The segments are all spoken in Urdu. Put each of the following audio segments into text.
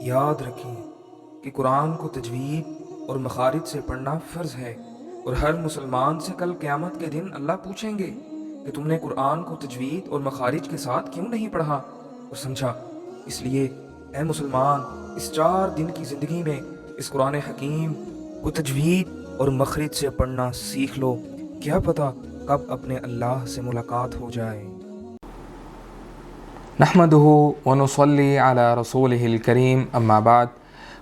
یاد رکھیں کہ قرآن کو تجوید اور مخارج سے پڑھنا فرض ہے، اور ہر مسلمان سے کل قیامت کے دن اللہ پوچھیں گے کہ تم نے قرآن کو تجوید اور مخارج کے ساتھ کیوں نہیں پڑھا اور سمجھا۔ اس لیے اے مسلمان، اس 4 دن کی زندگی میں اس قرآن حکیم کو تجوید اور مخرج سے پڑھنا سیکھ لو، کیا پتہ کب اپنے اللہ سے ملاقات ہو جائے۔ نحمده ونصلي على رسوله الكريم اما بعد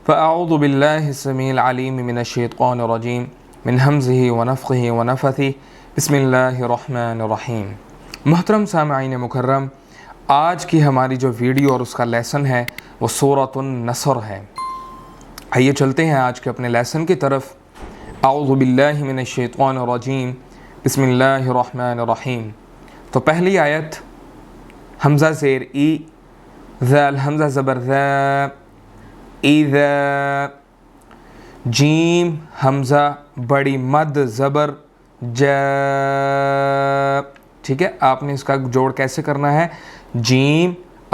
فاعوذ بالله السميع العليم من الشيطان الرجيم من همزه ونفخه ونفثه بسم الله الرحمن الرحیم۔ محترم سامعین مکرم، آج کی ہماری جو ویڈیو اور اس کا لیسن ہے وہ سورۃ النصر ہے۔ آئیے چلتے ہیں آج کے اپنے لیسن کی طرف۔ اعوذ باللہ من الشیطان الرجیم بسم اللہ الرحمن الرحیم۔ تو پہلی آیت حمزہ زیر ای، ذال حمزہ زبر ذا، اذا، جیم حمزہ بڑی مد زبر جا۔ ٹھیک ہے، آپ نے اس کا جوڑ کیسے کرنا ہے؟ جیم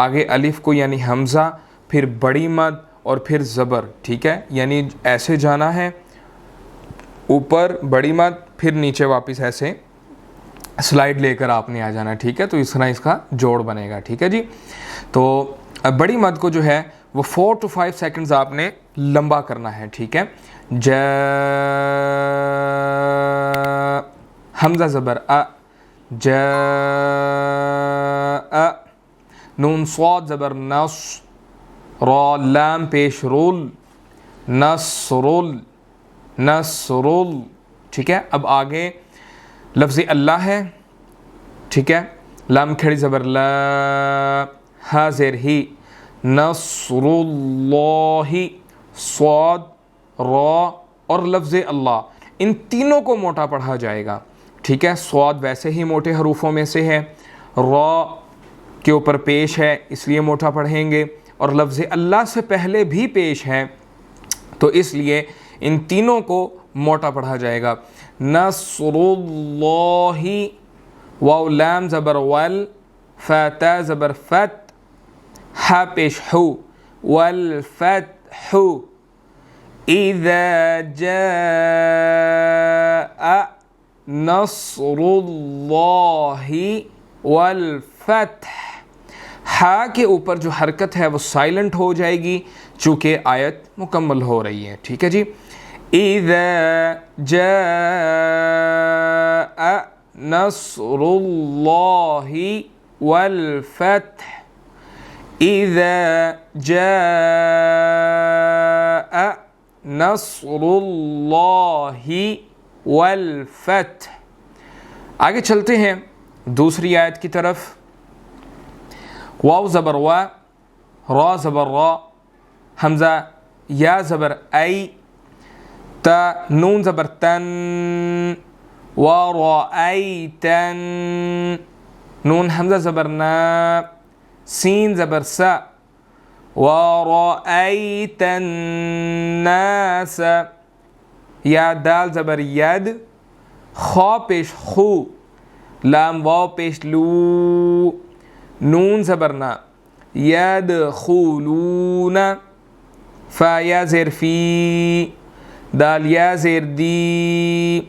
آگے الف کو یعنی حمزہ، پھر بڑی مد اور پھر زبر۔ ٹھیک ہے، یعنی ایسے جانا ہے، اوپر بڑی مد پھر نیچے واپس ایسے سلائڈ لے کر آپ نے آ جانا۔ ٹھیک ہے، تو اس طرح اس کا جوڑ بنے گا۔ ٹھیک ہے جی، تو بڑی مد کو جو ہے وہ 4 to 5 سیکنڈز آپ نے لمبا کرنا ہے۔ ٹھیک ہے، ج حمزہ زبر ا، ج نون صاد زبر نص، را لام پیش رول، نصرل، نصرل۔ ٹھیک ہے، اب آگے لفظ اللہ ہے۔ ٹھیک ہے، لام کھڑی زبر لا، ہا زیر ہی، نصر اللہ، صاد، را اور لفظ اللہ، ان تینوں کو موٹا پڑھا جائے گا۔ ٹھیک ہے، صاد ویسے ہی موٹے حروفوں میں سے ہے، را کے اوپر پیش ہے اس لیے موٹا پڑھیں گے، اور لفظ اللہ سے پہلے بھی پیش ہے تو اس لیے ان تینوں کو موٹا پڑھا جائے گا۔ نصر اللہ، واو لام زبر ول، فتا زبر فت، ہا پیش ہو، والفتح، اذا جاء نصر اللہ والفتح۔ ہا کے اوپر جو حرکت ہے وہ سائلنٹ ہو جائے گی چونکہ آیت مکمل ہو رہی ہے۔ ٹھیک ہے جی، اذا جاء نصر اللہ والفتح، اذا جاء نصر اللہ والفتح۔ آگے چلتے ہیں دوسری آیت کی طرف۔ واو زبر وا، را زبر را، حمزہ یا زبر ای، تا نون زبر تن، ورأیتن، نون حمزہ زبر نا، سین زبر سا، ورأیت الناس، یا دال زبر ید، خا پیش خو، لام واو پیش لو، نون زبر نا، یدخلون، فا یا زیر فی، دال یا زیر دی،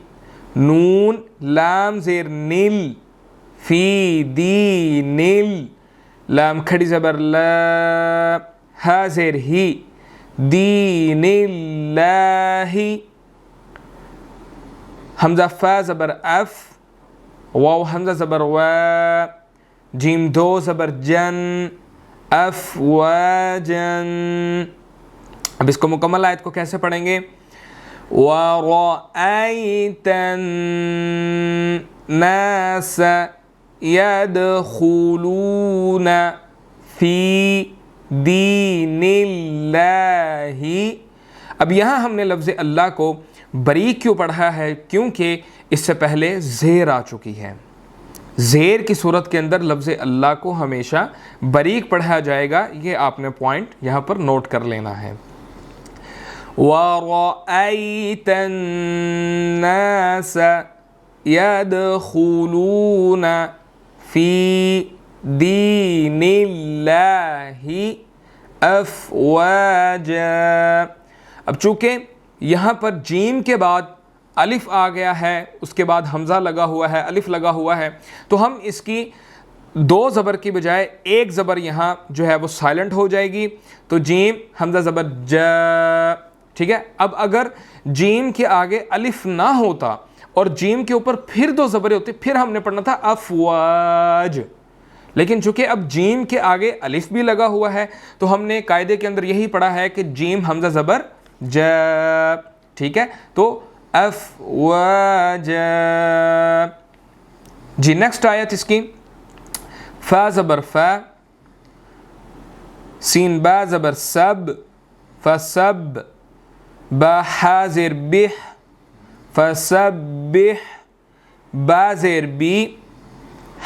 نون لام زیر نیل، فی دی نیل، لام کھڑی زبر لا، ہا زیر ہی، دین اللہ، حمزہ فا زبر اف، واو حمزہ زبر وا، جیم دو زبر جن، افواجن۔ اب اس کو مکمل آیت کو کیسے پڑھیں گے؟ وَرَأَيْتَ النَّاسَ يَدْخُلُونَ فِي دِينِ اللَّهِ۔ اب یہاں ہم نے لفظ اللہ کو باریک کیوں پڑھا ہے؟ کیونکہ اس سے پہلے زیر آ چکی ہے۔ زیر کی صورت کے اندر لفظ اللہ کو ہمیشہ باریک پڑھا جائے گا، یہ آپ نے پوائنٹ یہاں پر نوٹ کر لینا ہے۔ وَرَأَيْتَ النَّاسَ يَدْخُلُونَ فِي دِينِ اللَّهِ افواجا. اب چونکہ یہاں پر جیم کے بعد الف آ گیا ہے، اس کے بعد حمزہ لگا ہوا ہے، الف لگا ہوا ہے، تو ہم اس کی دو زبر کی بجائے ایک زبر یہاں جو ہے وہ سائلنٹ ہو جائے گی، تو جیم حمزہ زبر ج. ٹھیک ہے. اب اگر جیم کے آگے الف نہ ہوتا اور جیم کے اوپر پھر دو زبریں ہوتی، پھر ہم نے پڑھنا تھا افواج. لیکن چونکہ اب جیم کے آگے الف بھی لگا ہوا ہے تو ہم نے قاعدے کے اندر یہی پڑھا ہے کہ جیم حمزہ زبر ج. ٹھیک ہے. تو افواج. جی نیکسٹ آیت اس کی فا زبر فا، سین با زبر سب، فسب، با حا زیر بح، فسبح، با زیر بی،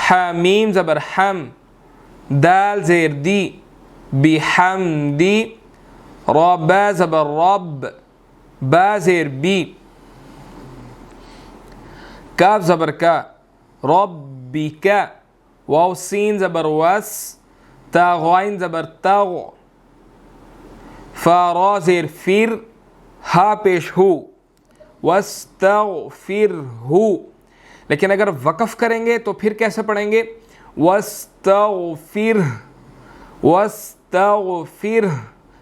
حمیم زبر حم، دال زیر دی، بحمدی، را با زبر رب، با زیر بی، کاف زبر کا، ربک، واو سین زبر وس، تا غائن زبر تغ، فا را زیر فر، ہا پیش ہو، وَاسْتَغْفِرْهُ. لیکن اگر وقف کریں گے تو پھر کیسے پڑھیں گے؟ وَاسْتَغْفِرْهُ، وَاسْتَغْفِرْهُ.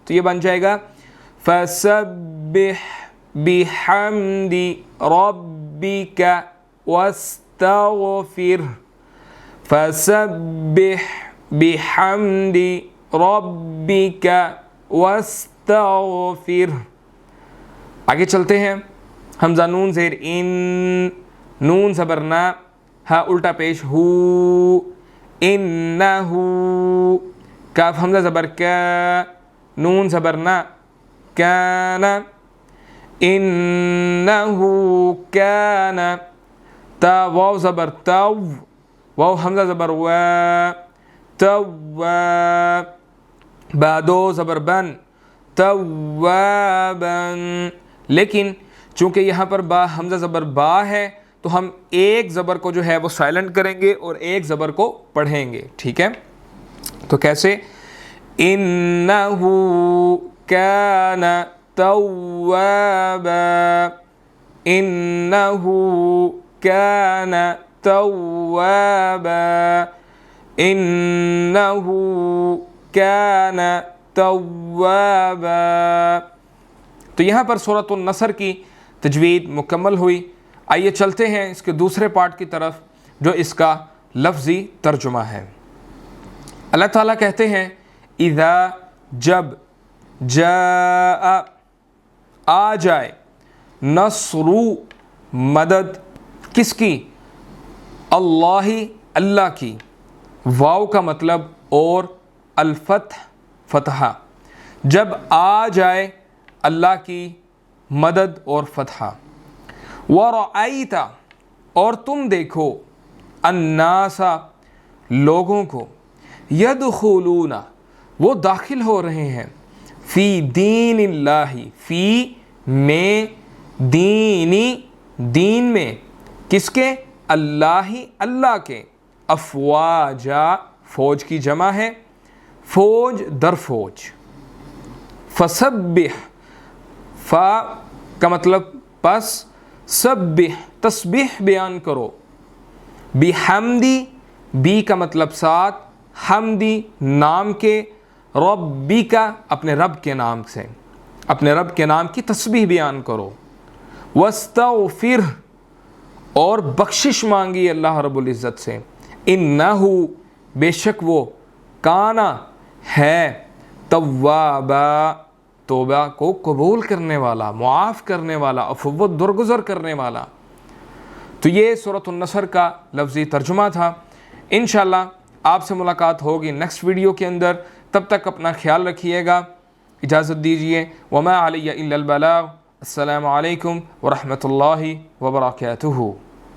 تو یہ بن جائے گا فَسَبِّحْ بِحَمْدِ رَبِّكَ وَاسْتَغْفِرْهُ، فَسَبِّحْ بِحَمْدِ رَبِّكَ وَاسْتَغْفِرْهُ. آگے چلتے ہیں. حمزہ نون زیر ان، نون زبر نا، ہا الٹا پیش ہو، انہو، کاف حمزہ زبر کا، نون زبر نا، کان، انہو کان، تا واو زبر تو، واو حمزہ زبر و، تو، با دو زبر بن، توابن. لیکن چونکہ یہاں پر با حمزہ زبر با ہے تو ہم ایک زبر کو جو ہے وہ سائلنٹ کریں گے اور ایک زبر کو پڑھیں گے. ٹھیک ہے. تو کیسے؟ انہو کان توابا، انہو کان توابا، انہو کان توابا. تو یہاں پر سورۃ النصر کی تجوید مکمل ہوئی. آئیے چلتے ہیں اس کے دوسرے پارٹ کی طرف جو اس کا لفظی ترجمہ ہے. اللہ تعالیٰ کہتے ہیں اذا، جب، جاء، آ جائے، نصر، مدد، کس کی؟ اللہ، اللہ کی، واو کا مطلب اور الفتح، فتحہ. جب آ جائے اللہ کی مدد اور فتحہ. وَرَأَيْتَ، اور تم دیکھو، النَّاسَ، لوگوں کو، يَدْخُلُونَ، وہ داخل ہو رہے ہیں، فی دین اللہ، فی میں، دینی، دین میں، کس کے؟ اللہ، اللہ کے، افواجا، فوج کی جمع ہے، فوج در فوج. فسبح، فا کا مطلب پس، سبح، تسبیح بیان کرو، بحمدی، بی کا مطلب ساتھ، حمدی، نام کے، ربی کا، اپنے رب کے نام سے، اپنے رب کے نام کی تسبیح بیان کرو. واستغفر، اور بخشش مانگی اللہ رب العزت سے، انہو، بے شک وہ، کانا، ہے، توابا، توبہ کو قبول کرنے والا، معاف کرنے والا، عفو درگزر کرنے والا. تو یہ سورۃ النصر کا لفظی ترجمہ تھا. انشاءاللہ آپ سے ملاقات ہوگی نیکسٹ ویڈیو کے اندر. تب تک اپنا خیال رکھیے گا. اجازت دیجیے. وما علی الا البلاغ. السلام علیکم ورحمۃ اللہ وبرکاتہ.